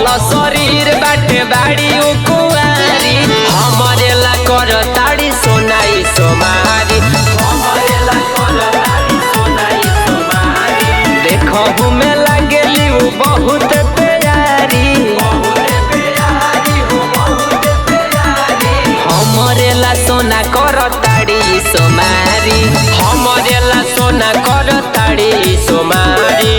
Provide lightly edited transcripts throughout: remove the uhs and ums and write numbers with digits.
कोमल शरीर बाटे बाड़ी कुआरी हमरे ला कर ताड़ी सोनाई सोमारी देखो में लागेली उ बहुत प्यारी हमरे ला सोना कर ताड़ी सोमारी हमरे ला सोना कर ताड़ी सोमारी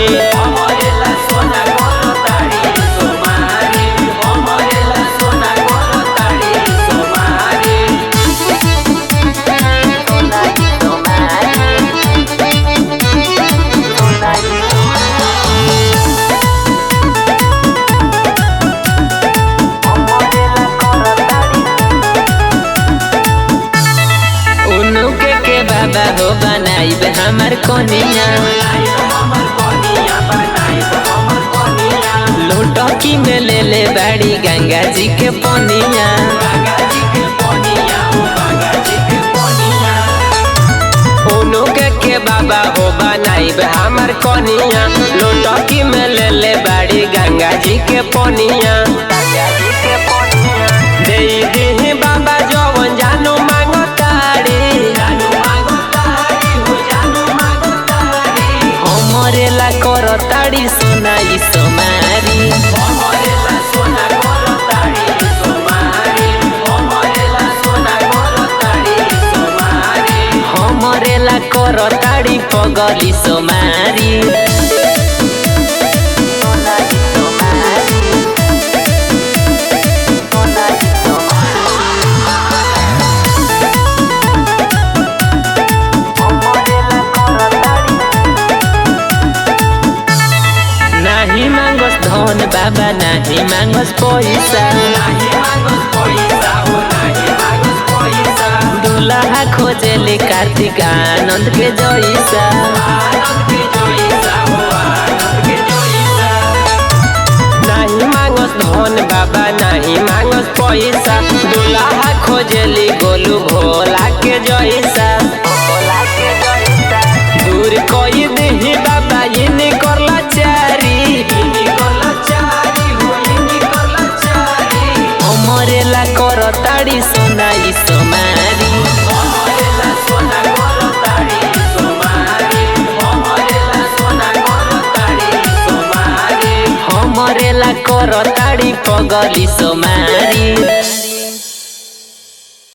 बाबा हो बनाइब हमार कनिया लोटकी में ले ले बाड़ी गंगा जी के पनिया के बाबा हो बनाइब हमार कनिया लोटकी में ले ले बाड़ी गंगा जी के पनिया दे दी बाबा जवन जानू हमरेला कर ताड़ी सोनाई सोमारी हमरेला कर ताड़ी पगली सोमारी नहीं मांगस धन बाबा नहीं मांगस पैसा दुल्हा खोजेले कार्तिक आनंद के जैसा नहीं मांगस धन बाबा नहीं मांगस पैसा दुल्हा खोजेली गोलू भोला के जैसा दूर कोई दही बाबा ये करला चारी हमरेला कर ताड़ी सोनाई सोमारी हमरेला कर ताड़ी पगली सोमारी।